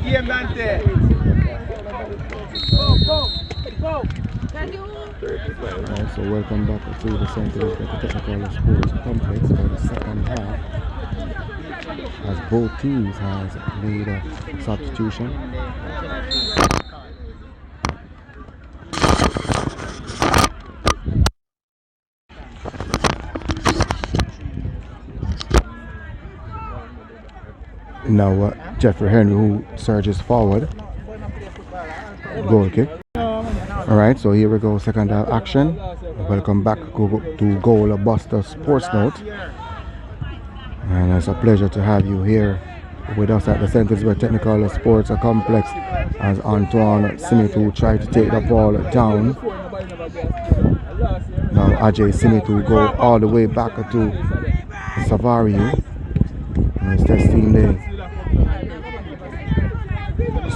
Alright, so welcome back to the St. Elizabeth Technical Sports Complex for the second half, as both teams has made a substitution. Now Jeffrey Henry, who surges forward, goal kick. Alright, so here we go, second half action. Welcome back to Goal Buster Sports Note. And it's a pleasure to have you here with us at the St. Elizabeth Technical Sports Complex as Antoine Simitu tried to take the ball down. Now Ajay Simitu go all the way back to Savario. And it's Stets team there.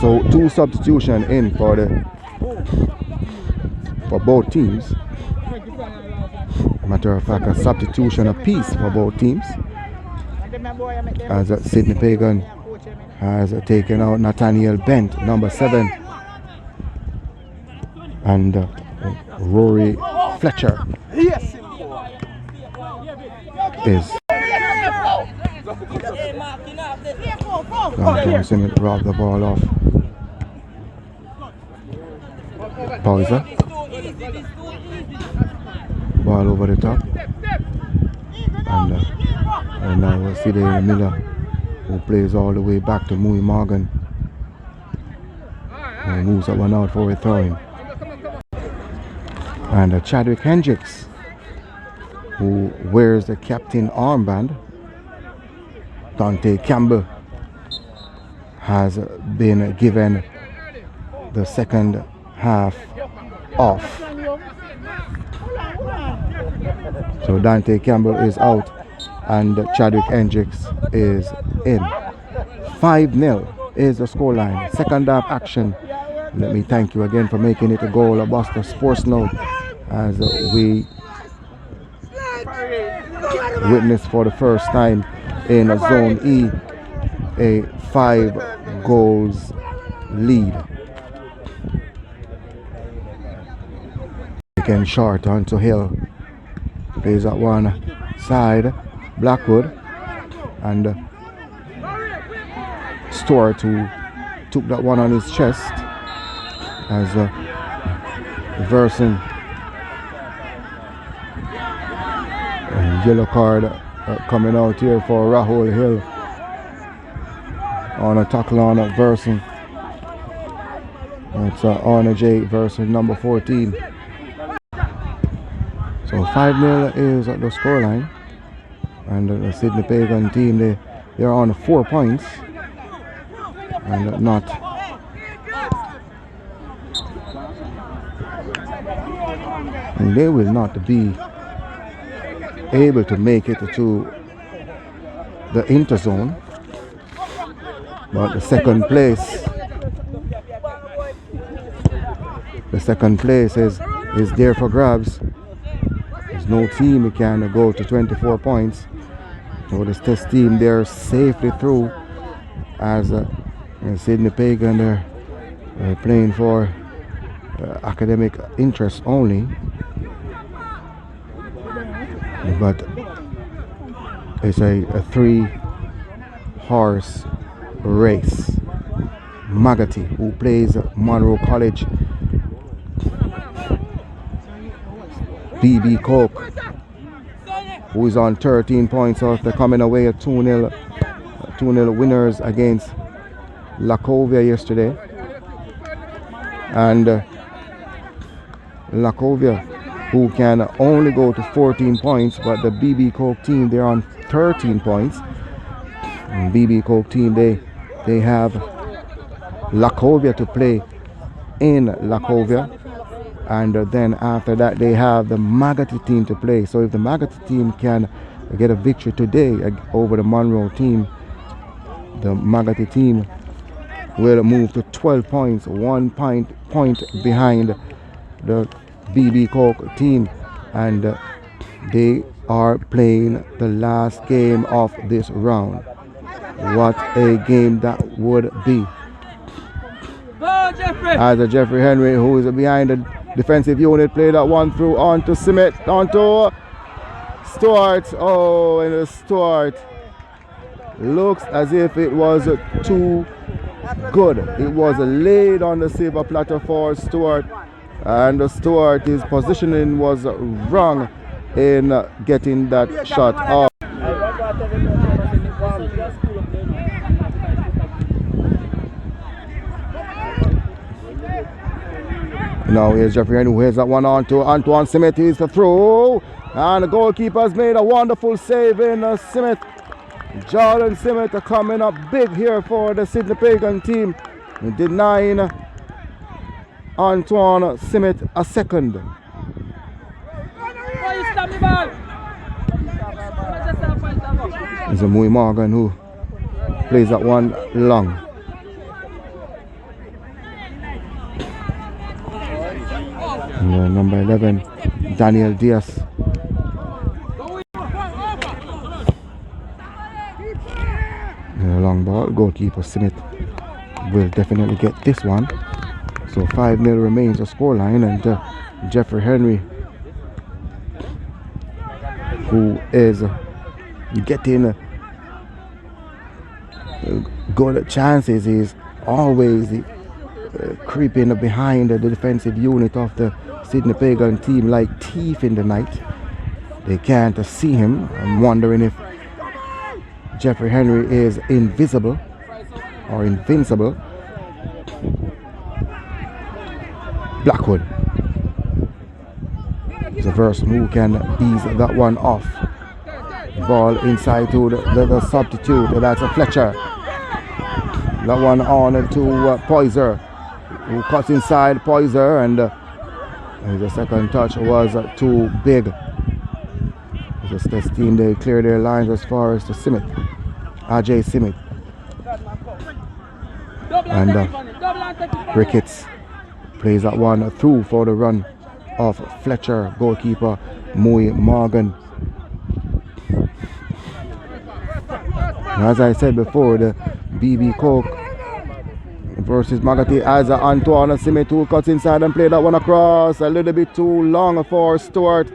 So two substitution in for both teams. Matter of fact, a substitution apiece for both teams, as Sydney Pagon has taken out Nathaniel Bent, number 7, and Rory Fletcher is Johnson robbed the ball off Pausa. Ball over the top, and now we'll see the Miller, who plays all the way back to Mui Morgan, and moves that one out for a throw-in. And Chadwick Hendricks, who wears the captain armband, Dante Campbell, has been given the second half off. So Dante Campbell is out and Chadwick Hendricks is in. 5-0 is the scoreline. Second half action. Let me thank you again for making it a Goal Buster Sports Note, as we witnessed for the first time in Zone E a 5 goals lead. Again short onto Hill. Plays at one side, Blackwood, and Stewart, who took that one on his chest, as Verson. Yellow card coming out here for Rahul Hill on a tackle on Verson. It's Honor J Verson, number 14. So 5-0 is at the scoreline, and the Sydney Pagan team, they're on 4 points, and they will not be able to make it to the interzone, but the second place is there for grabs. There's no team who can go to 24 points. So this test team, they're safely through, as Sydney Pagan, they're playing for academic interest only. But it's a 3-horse race. Magati, who plays Monroe College, BB Coke, who is on 13 points after coming away at 2-0 winners against Lacovia yesterday. And Lacovia, who can only go to 14 points, but the BB Coke team, they're on 13 points. And BB Coke team, they have Lacovia to play in Lacovia, and then after that they have the Magati team to play. So if the Magati team can get a victory today over the Monroe team, the Magati team will move to 12 points, 1 point behind the BB Coke team, and they are playing the last game of this round. What a game that would be. as a Jeffrey Henry, who is behind the defensive unit, played that one through onto Smith, onto Stewart. Oh, and the Stewart looks as if it was too good. It was laid on the silver platter for Stewart, and the Stewart, his positioning was wrong in getting that shot off. Now here's Jeffrey Henry, who heads that one on to Antoine Smith. He's the throw, and the goalkeeper has made a wonderful save in Smith. Jordan Smith coming up big here for the Sydney Pagon team, denying Antoine Smith a second. It's a Mui Morgan who plays that one long. And number 11, Daniel Diaz. And a long ball. Goalkeeper Smith will definitely get this one. So 5-0 remains the scoreline, and Jeffrey Henry, who is getting good chances, is always creeping behind the defensive unit of the Sydney Pagon team like thief in the night. They can't see him. I'm wondering if Jeffrey Henry is invisible or invincible. Blackwood is a person who can ease that one off. Ball inside to the substitute. That's a Fletcher. That one on to Poyser, who cuts inside Poyser, and the second touch was too big. The Stets team, they clear their lines as far as to Simmet, RJ Simmet, and Ricketts plays that one through for the run of Fletcher, goalkeeper Mui Morgan. As I said before, the BB Coke versus Magati, as Antoine Simmet who cuts inside and play that one across, a little bit too long for Stewart.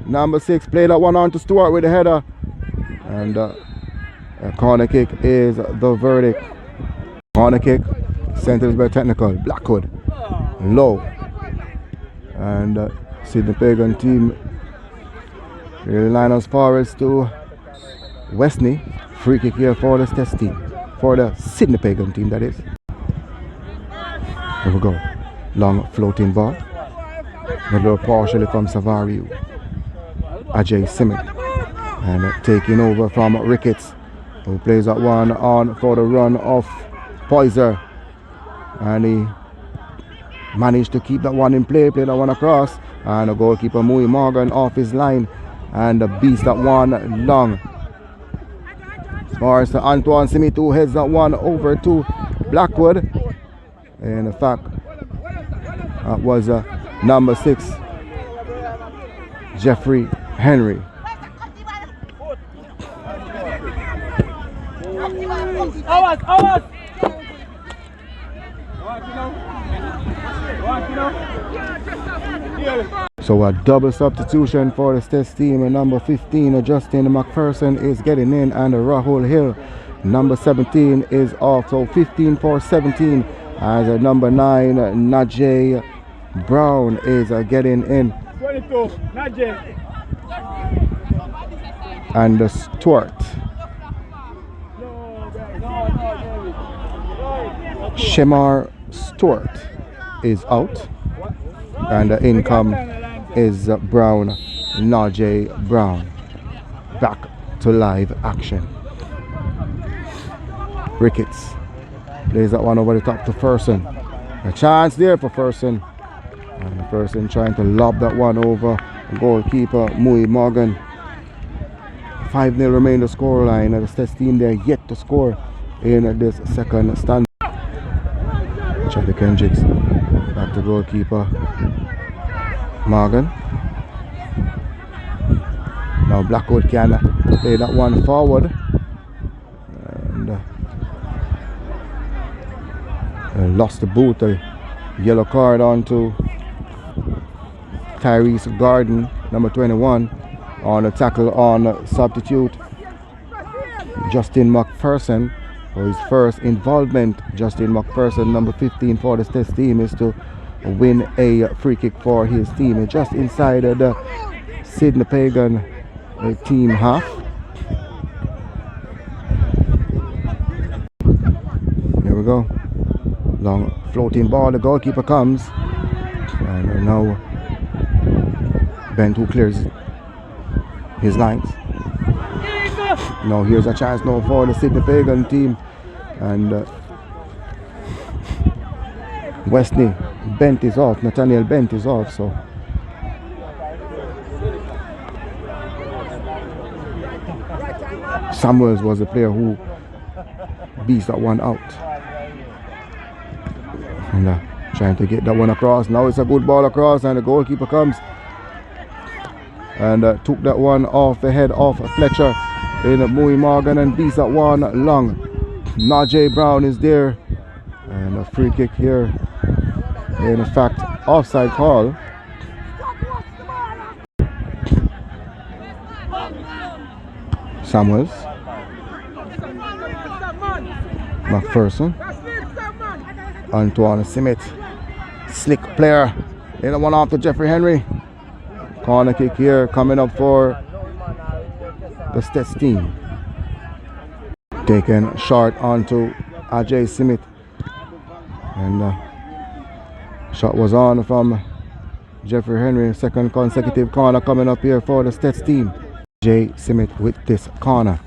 Number 6 played that one on to Stewart with the header, and a corner kick is the verdict. Corner kick, sentence by technical. Blackwood low, and Sydney Pagon team line as far as to Westney. Free kick here for the Stets team, for the Sydney Pagon team, that is. Here we go. Long floating ball. Middle partially from Savariu. Ajay Simmet. And taking over from Ricketts, who plays that one on for the run of Poyser. And he managed to keep that one in play, play that one across. And the goalkeeper Mui Morgan off his line and beats that one long. As far as Antoine Simmet, who heads that one over to Blackwood. And in fact, that was number 6, Jeffrey Henry. So a double substitution for the Stets team, and number 15 Justin McPherson is getting in, and Rahul Hill, number 17, is off. So 15 for 17 as number 9 Najee Brown is getting in. 22 Najee. And Stewart. Shemar Stewart is out, and in come is Brown, Najee Brown. Back to live action. Ricketts plays that one over the top to Ferson. A chance there for Ferson, and Ferson trying to lob that one over goalkeeper Mui Morgan. 5-0 remain the scoreline, and the Stets team there yet to score in this second stand. Charlie Kendricks back to goalkeeper Morgan. Now Blackwood can play that one forward, and a lost the boot, a yellow card onto Tyrese Garden, number 21, on a tackle on substitute Justin McPherson. For his first involvement, Justin McPherson, number 15 for the Stets team, is to win a free kick for his team. Just inside the Sydney Pagan team half. Here we go. Long floating ball, the goalkeeper comes. And now Bent, who clears his lines. Now here's a chance now for the Sydney Pagan team. And Wesley Bent is off, Nathaniel Bent is off, so Samuels was the player who beats that one out. And trying to get that one across. Now it's a good ball across, and the goalkeeper comes and took that one off the head of Fletcher in Mui Morgan and beats that one long. Najee Brown is there, and a free kick here. In fact, offside call. Samuels, McPherson, Antoine Simmet, slick player. In the one after Jeffrey Henry. Corner kick here coming up for the Stets team. Taken short onto Ajay Simmet, and shot was on from Jeffrey Henry. Second consecutive corner coming up here for the Stets team. Jay Simmet with this corner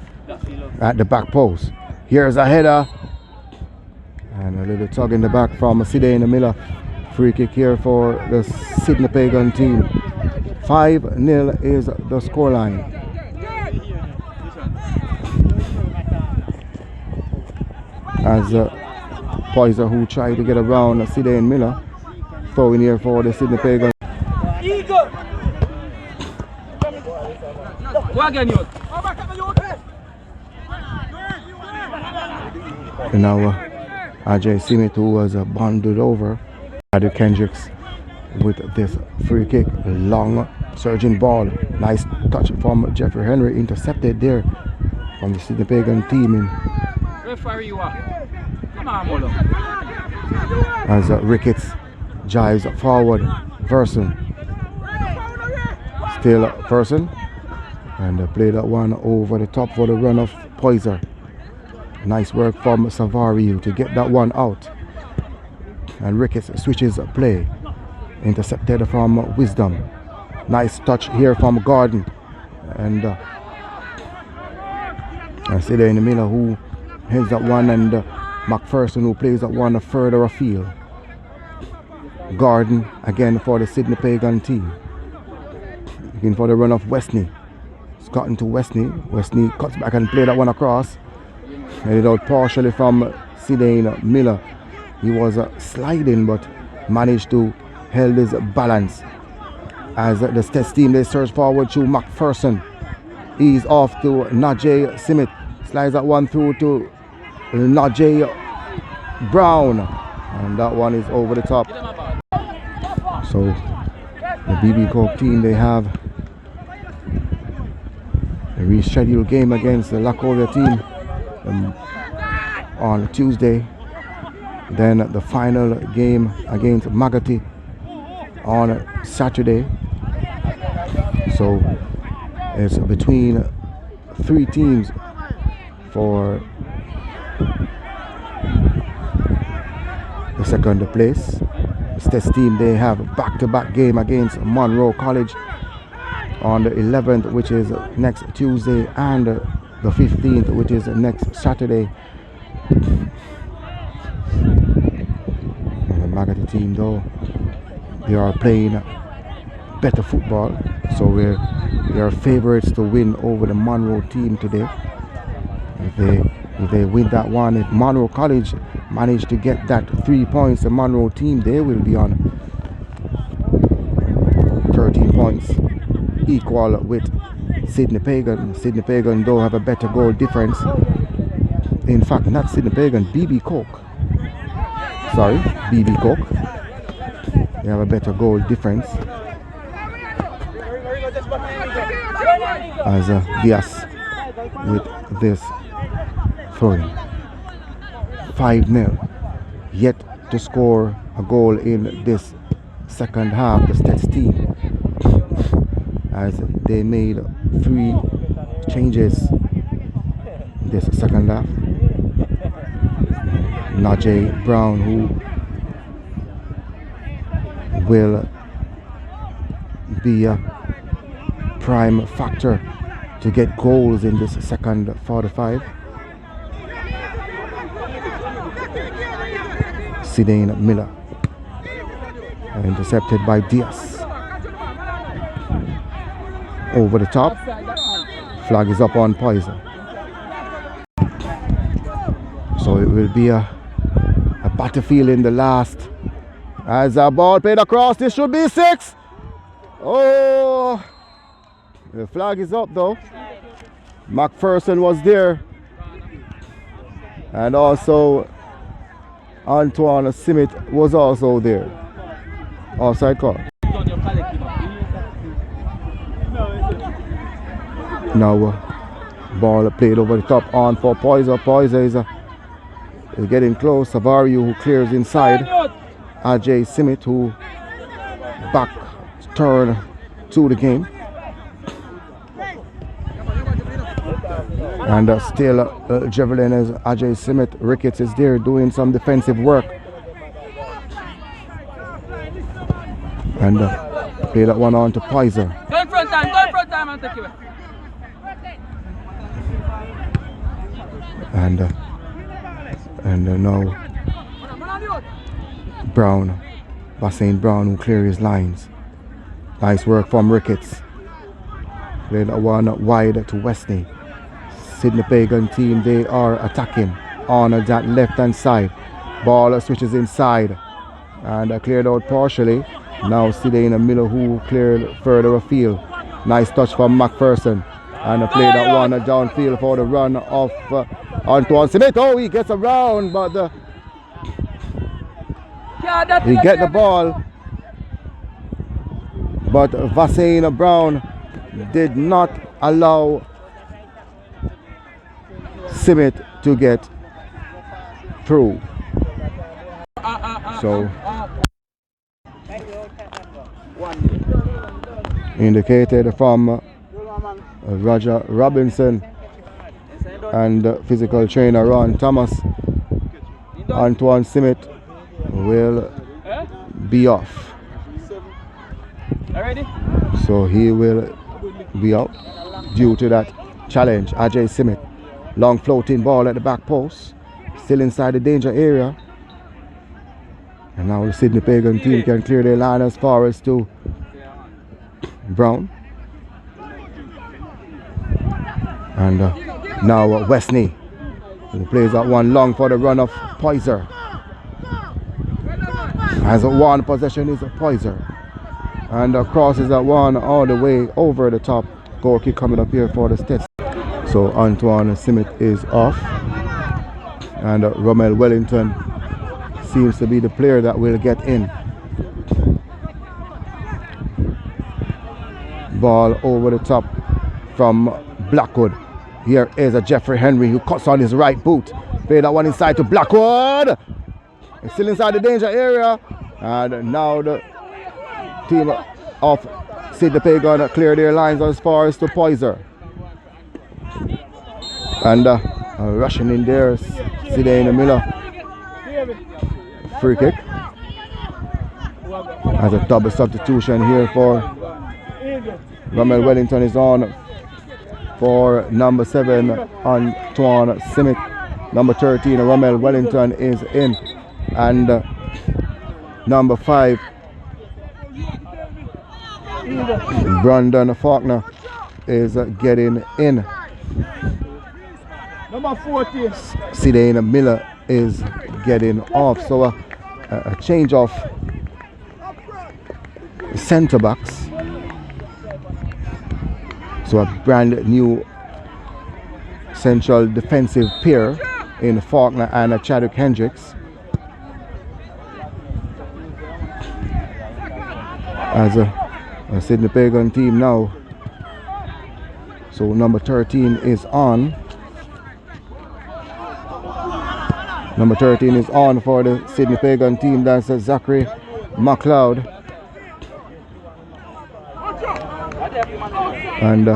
at the back post. Here's a header and a little tug in the back from Sidney Miller. Free kick here for the Sydney Pagan team. 5-0 is the scoreline. As Poyser, who tried to get around Sidney Miller, throwing here for the Sydney Pagan. And now Ajay Simmet, who was bundled over. Adu Kendricks with this free kick. Long surging ball. Nice touch from Jeffrey Henry. Intercepted there from the Sydney Pagan team. In as Ricketts jives forward. Verson. Still Verson. And play that one over the top for the run of Poyser. Nice work from Savariu to get that one out. And Ricketts switches play. Intercepted from Wisdom. Nice touch here from Gordon. And I see there in the middle who heads that one, and McPherson who plays that one further afield. Gordon again for the Sydney Pagan team. Looking for the run of Wesley. It's gotten to Wesley. Wesley cuts back and play that one across. Headed out partially from Sidney Miller. He was sliding but managed to hold his balance. As the Stets team, they surge forward to McPherson. He's off to Najee Simmet. Slides that one through to Najee Brown. And that one is over the top. So the BB Coke team, they have a rescheduled game against the Lacovia team on Tuesday. Then the final game against Magati on Saturday. So it's between 3 teams for the second place. The Stets team, they have a back-to-back game against Monroe College on the 11th, which is next Tuesday, and the 15th, which is next Saturday. And the Magati team, though, they are playing better football, so we are favorites to win over the Monroe team today. If they win that one, if Monroe College manage to get that 3 points, the Monroe team, they will be on 13 points, equal with Sydney Pagan. Sydney Pagan, though, have a better goal difference. In fact, not Sydney Pagan, BB Coke. sorry, BB Cook. They have a better goal difference. As Diaz with this throwing. 5-0. Yet to score a goal in this second half, the Stets team, as they made 3 changes this second half. Najee Brown, who will be a prime factor to get goals in this second 45. Sidane Miller intercepted by Diaz. Over the top. Flag is up on Poison. So it will be a battlefield in the last. As a ball played across, this should be 6. Oh, the flag is up though. McPherson was there. And also Antoine Simit was also there. Offside call. Now ball played over the top on for Poison. Poison is getting close. Savario who clears inside. Ajay Simit who back turn to the game. And still Javelin as Ajay Simit. Ricketts is there doing some defensive work. And play that one on to Poison. Go in front time and take it away. And now Brown, Bassane Brown who clear his lines. Nice work from Ricketts. Played that one wide to Wesley. Sydney Pagan team, they are attacking on that left hand side. Ball switches inside and cleared out partially. Now Sidane Miller who cleared further afield. Nice touch from McPherson. And play that one downfield for the run of Antoine Simit. Oh, he gets around, but he get the ball. But Bassane Brown did not allow Simit to get through. So indicated from Roger Robinson and physical trainer Ron Thomas, Antoine Simit will be off. So he will be out due to that challenge. Ajay Simit, long floating ball at the back post, still inside the danger area. And now the Sydney Pagan team can clear their line as far as to Brown. And now Wesley. He plays that one long for the run of Poiser. As one possession is a Poiser. And crosses that one all the way over the top. Goal kick coming up here for the Stets. So Antoine Simit is off. And Rommel Wellington seems to be the player that will get in. Ball over the top from Blackwood. Here is a Jeffrey Henry who cuts on his right boot. Play that one inside to Blackwood. It's still inside the danger area. And now the team of Sydney Pagan clear their lines as far as to Poiser. And rushing in there, Sidane Miller. Free kick. As a double substitution here for Rommel Wellington is on for number 7 Antoine Simit. Number 13 Rommel Wellington is in. And number 5 Brandon Faulkner is getting in. Number 14 Sidane Miller is getting off. So a change of centre backs. So a brand new central defensive pair in Faulkner and Chadwick Hendricks. as a Sydney Pagon team now. So number 13 is on. Number 13 is on for the Sydney Pagon team. That's Zachary McLeod. And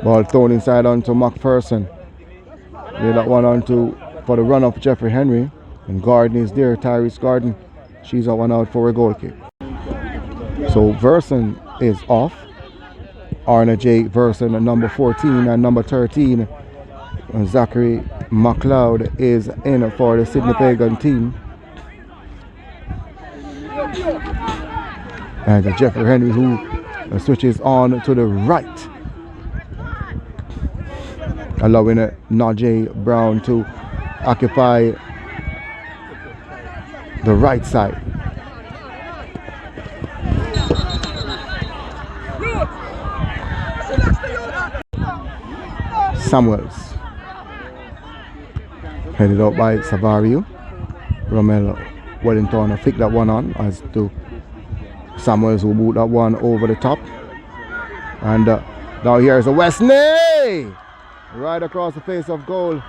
ball thrown inside onto McPherson. Lay that one onto for the run of Jeffrey Henry. And Gordon is there, Tyrese Gordon. She's a one out for a goal kick. So Verson is off. Arna J. Verson at number 14 and number 13. And Zachary McLeod is in for the Sydney Pagon team. And Jeffrey Henry who switches on to the right, allowing Najee Brown to occupy the right side. Samuels headed out by Savario. Romel Wellington flicked that one on as to Samuels who moved that one over the top. And now here's a Westney right across the face of goal.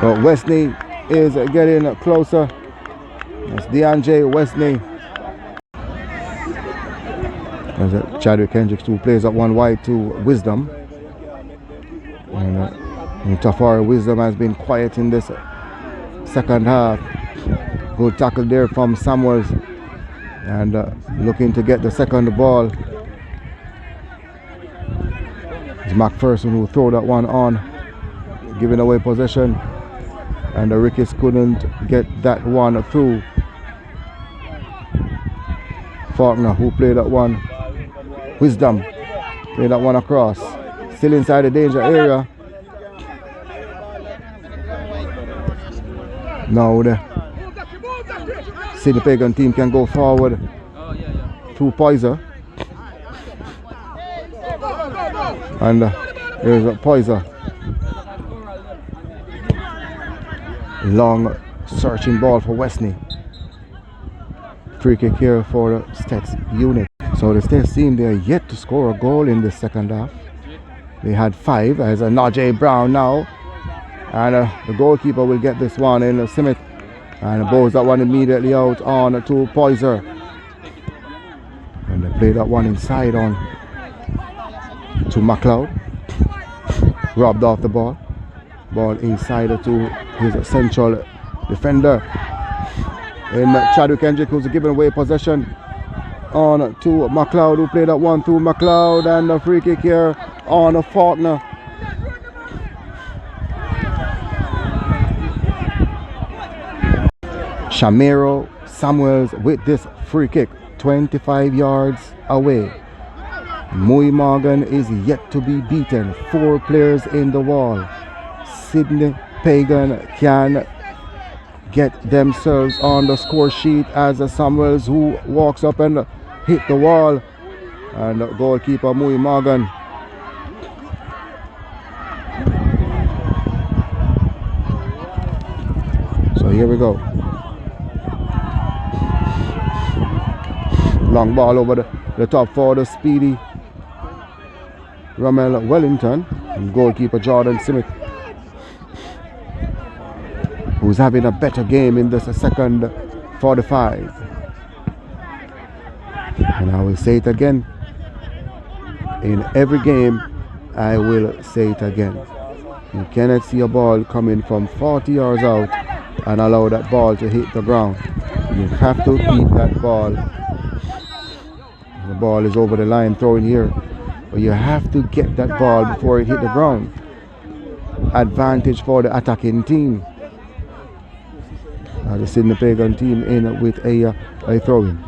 Westney is getting closer. That's DeAndre Westney. As Chadwick Hendricks who plays up one wide to Wisdom. And Tafari Wisdom has been quiet in this second half. Good tackle there from Samuels. And looking to get the second ball. It's McPherson who threw that one on, giving away possession. And the Ricketts couldn't get that one through. Faulkner who played that one. Wisdom played that one across. Still inside the danger area. Now the Sydney Pagon team can go forward through Poyser. And there's a Poyser. Long searching ball for Westney. Free kick here for the Stets unit. So the Stets team, they are yet to score a goal in the second half. They had 5 as a Najee Brown now. And the goalkeeper will get this one in Smith. And bows that one immediately out on to Poyser. And they play that one inside on to McLeod. Robbed off the ball. Ball inside to his central defender. And Chadwick Hendrick who's giving away possession on to McLeod who played that one through McLeod. And a free kick here on Faulkner. Shamiro Samuels with this free kick, 25 yards away. Mui Morgan is yet to be beaten. 4 players in the wall. Sydney Pagon can get themselves on the score sheet as Samuels who walks up and hit the wall. And goalkeeper Mui Morgan. So here we go. Long ball over the top for the speedy Romel Wellington. And goalkeeper Jordan Simic, who's having a better game in this second 45. And I will say it again. In every game, I will say it again. You cannot see a ball coming from 40 yards out and allow that ball to hit the ground. You have to keep that ball. The ball is over the line, throwing here. But you have to get that ball before it hit the ground. Advantage for the attacking team. The Sydney Pagon team in with a throw-in.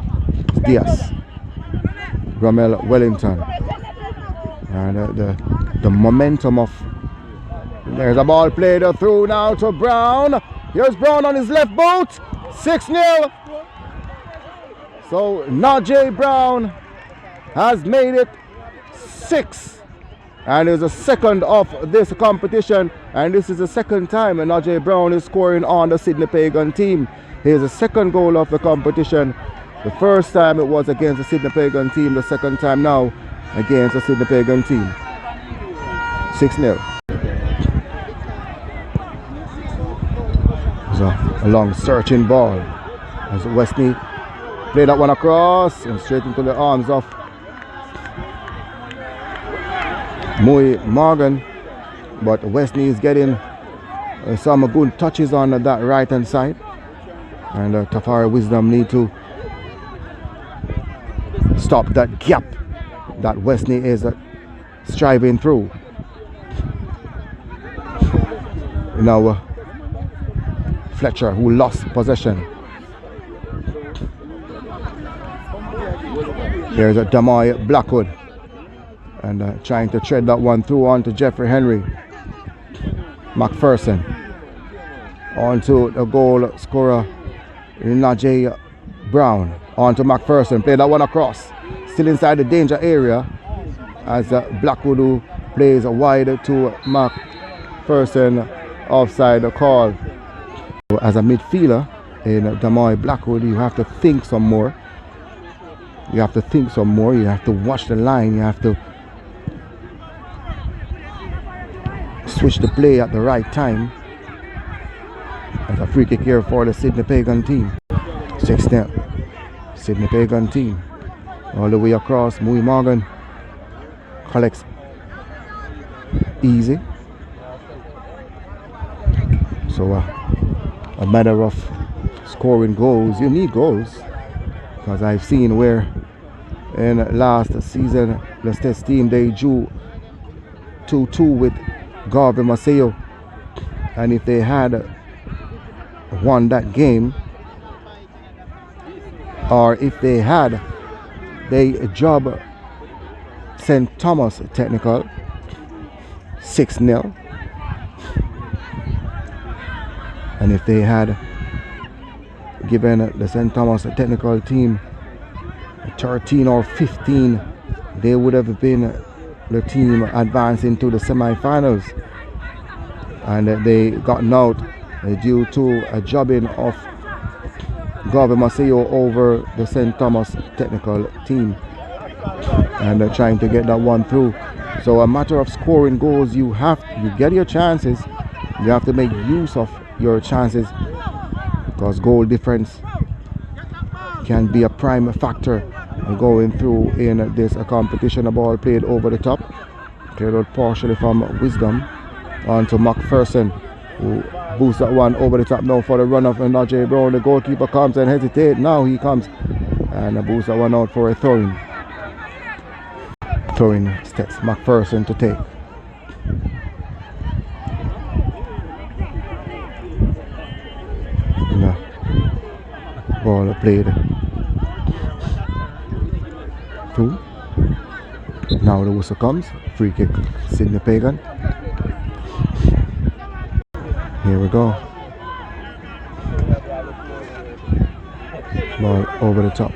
Diaz. Romel Wellington. And the momentum of... There's a ball played through now to Brown. Here's Brown on his left boot. 6-0. So Najee Brown has made it 6. And is the second of this competition. And this is the second time Najee Brown is scoring on the Sydney Pagon team. Here's the second goal of the competition. The first time it was against the Sydney Pagon team. The second time now against the Sydney Pagon team. 6-0. A long searching ball as Wesley played that one across and straight into the arms of Morgan, but Wesley is getting some good touches on that right hand side, and Tafari Wisdom need to stop that gap that Wesley is striving through. Now Fletcher, who lost possession. Here's a Damoy Blackwood, and trying to tread that one through onto Jeffrey Henry. McPherson onto the goal scorer Najee Brown, onto McPherson, play that one across, still inside the danger area as Blackwood, who plays wide to McPherson, offside the call. As a midfielder in Damoy Blackwood, you have to think some more. You have to think some more. You have to watch the line. You have to switch the play at the right time. As a free kick here for the Sydney Pagon team. 6-0. Sydney Pagon team. All the way across. Mui Morgan collects easy. So a matter of scoring goals. You need goals, because I've seen where in last season the Stets team, they drew 2-2 with Garvey Maceo, and if they had won that game, or if they had, they job St. Thomas Technical 6-0. And if they had given the St. Thomas Technical team 13 or 15, they would have been the team advancing to the semi-finals. And they got out due to a jobbing of Garvey Maceo over the St. Thomas Technical team, and trying to get that one through. So a matter of scoring goals, you get your chances, you have to make use of your chances, because goal difference can be a prime factor going through in this competition. A ball played over the top, cleared out partially from Wisdom onto McPherson, who boosts that one over the top now for the run of Najee Brown. The goalkeeper comes and hesitates. Now he comes and boosts that one out for a throwing. Stets McPherson to take. Ball played through. Now the whistle comes. Free kick, Sydney Pagan. Here we go. Ball over the top.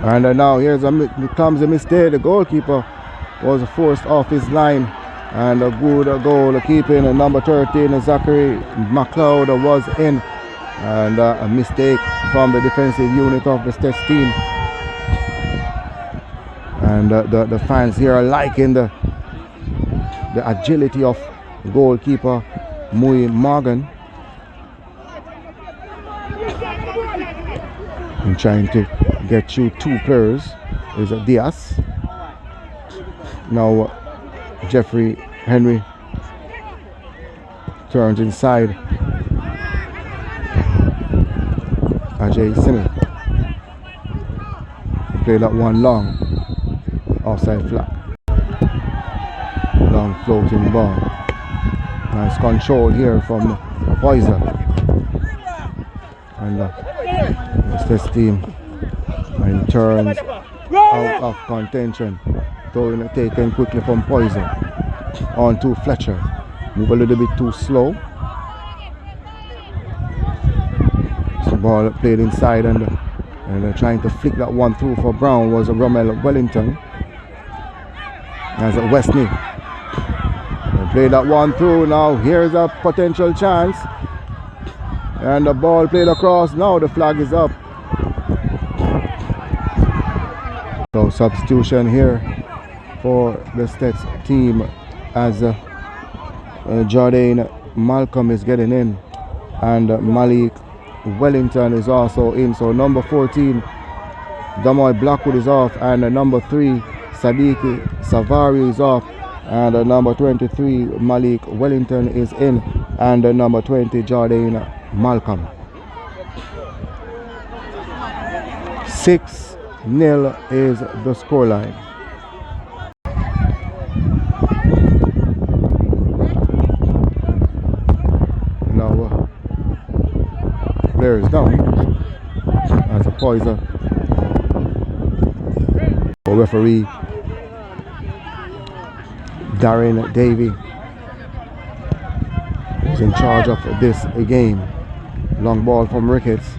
And now comes a mistake. The goalkeeper was forced off his line. And a good goal keeping. Number 13, Zachary McLeod, was in. And a mistake from the defensive unit of the Stets team. And the fans here are liking the agility of goalkeeper Mui Morgan, and trying to get through two players is Diaz. Now Jeffrey Henry turns inside. Ajay Simon play that one long offside flag. Long floating ball. Nice control here from Poison. And this team turns out of contention. Throwing it taken quickly from Poison on to Fletcher. Move a little bit too slow. Ball played inside, and trying to flick that one through for Brown was a Rommel Wellington. As a Wesley played that one through. Now here's a potential chance. And the ball played across. Now the flag is up. So substitution here for the Stets team as Jordan Malcolm is getting in and Malik Wellington is also in. So number 14 Damoy Blackwood is off, and number 3 Sadiq Savari is off, and number 23 Malik Wellington is in, and number 20 Jordan Malcolm. 6-0 is the scoreline. Now player is down as a poison. Referee Darren Davey is in charge of this game. Long ball from Ricketts.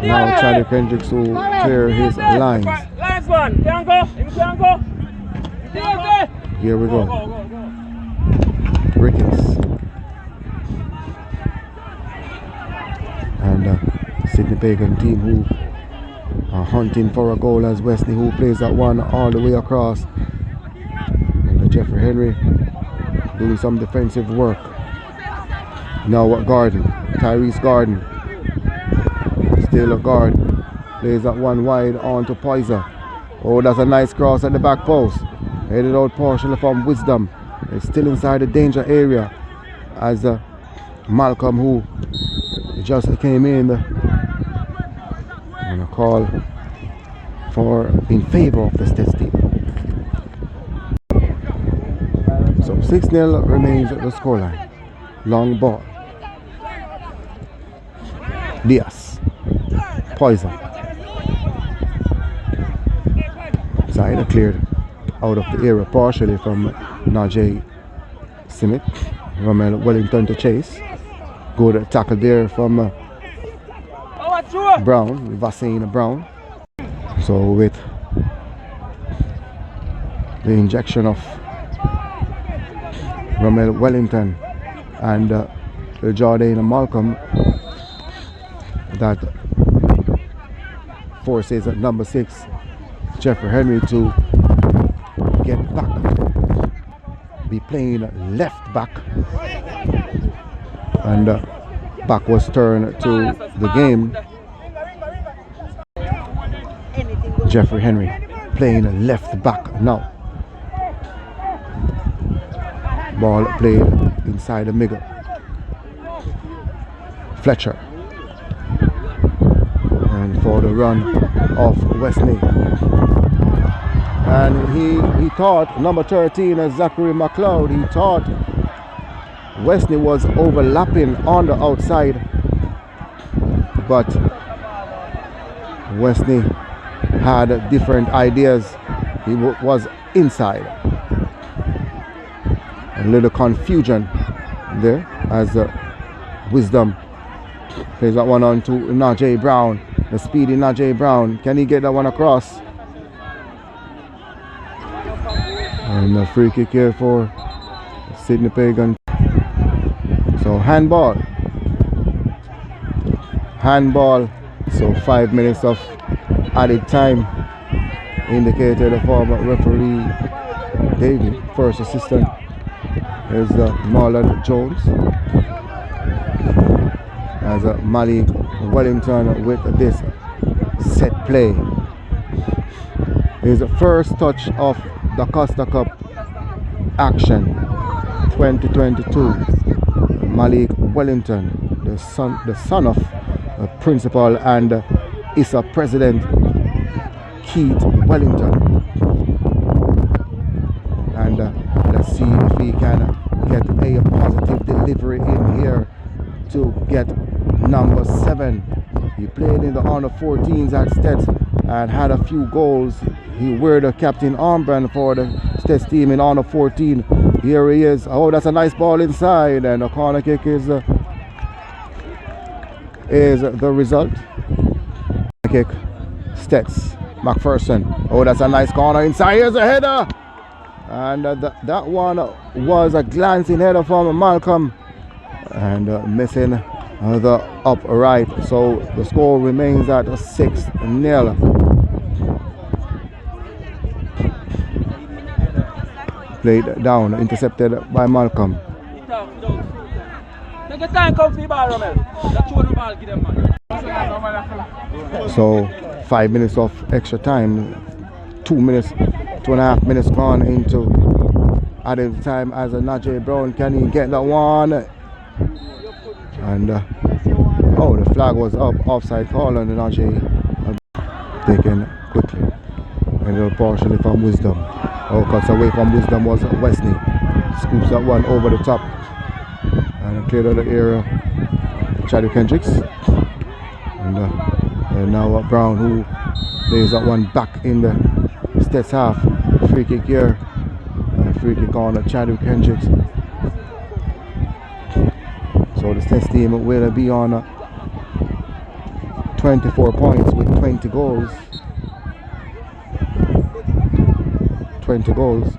Now Charlie Kendricks will clear his lines. Last one. Can't go. Can't go. Here we go. Ricketts. And Sydney Pagan team who are hunting for a goal as Wesley who plays that one all the way across. And Jeffrey Henry doing some defensive work. Now Garden. Tyrese Garden. Still a Garden. Plays that one wide on to Poyser. Oh, that's a nice cross at the back post. Headed out partially from Wisdom. It's still inside the danger area as Malcolm who just came in and a call in favor of the Stets team. So 6-0 remains the scoreline. Long ball. Diaz. Poison. Side cleared out of the area partially from Najee Simit. Romel Wellington to chase. Good tackle there from Brown, Vassine Brown. So with the injection of Romel Wellington and Jordan Malcolm, that forces at number 6 Jeffrey Henry to get back, be playing left back, and back was turned to the game. Jeffrey Henry playing left back now. Ball played inside the middle. Fletcher. And for the run of Wesley. And he thought, number 13, Zachary McLeod, he thought Wesley was overlapping on the outside, but Wesley had different ideas. He was inside. A little confusion there as Wisdom plays that one on to Najee Brown. The speedy Najee Brown. Can he get that one across? And a free kick here for Sydney Pagan. So handball. So 5 minutes of added time indicated the former referee David. First assistant is Marlon Jones as Malik Wellington with this set play. His first touch of the Costa Cup action 2022. Malik Wellington, the son of principal and ISA president Keith Wellington. And let's see if he can get a positive delivery in here to get number 7. He played in the under 14s at Stets and had a few goals. He wore the captain armband for the Stets team in under 14. Here he is. Oh, that's a nice ball inside, and the corner kick is the result. Kick, Stets, McPherson. Oh, that's a nice corner inside. Here's a header, and that one was a glancing header from Malcolm, and missing the upright. So the score remains at 6-0. Played down, intercepted by Malcolm. Take your time, come for the ball, Romel. That's what the ball give them, man. So 5 minutes of extra time, 2.5 minutes gone into added time as a Najee Brown. Can he get that one? And oh, the flag was up, offside call on the Najee taken quickly. And partially from Wisdom. Oh, cuts away from Wisdom was Wesley. Scoops that one over the top and cleared out the area. Chadwick Hendricks. And now Brown, who plays that one back in the Stets half. Free kick here. Free kick on Chadwick Hendricks. So the Stets team will be on 24 points with 20 goals. 20 goals.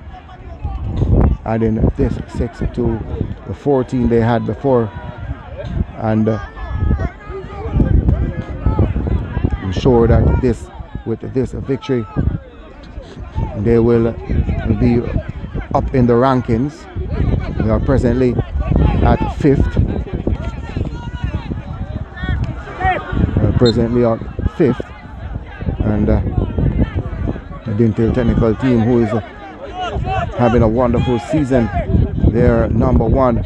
Adding this 6 to the 14 they had before. And I'm sure that with this victory, they will be up in the rankings. We are presently at 5th. Presently on 5th, and the Dintil Technical team, who is having a wonderful season, they're number 1.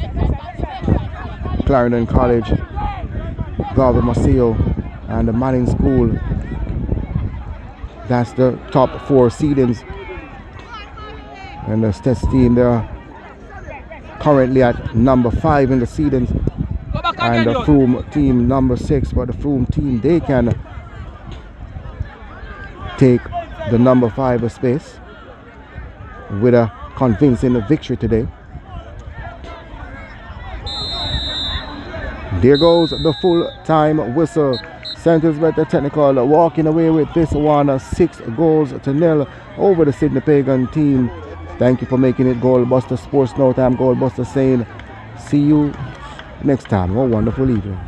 Clarendon College, Galvin Maceo, and the Manning School. That's the top 4 seedings. And the Stets team, they're currently at number 5 in the seedings. And the Froome team number 6, but the Froome team, they can take the number 5 space with a convincing victory today. There goes the full-time whistle. Centers Better Technical walking away with this one, 6-0 over the Sydney Pagon team. Thank you for making it Goalbuster Sports. No time Goalbuster saying see you next time. What a wonderful evening.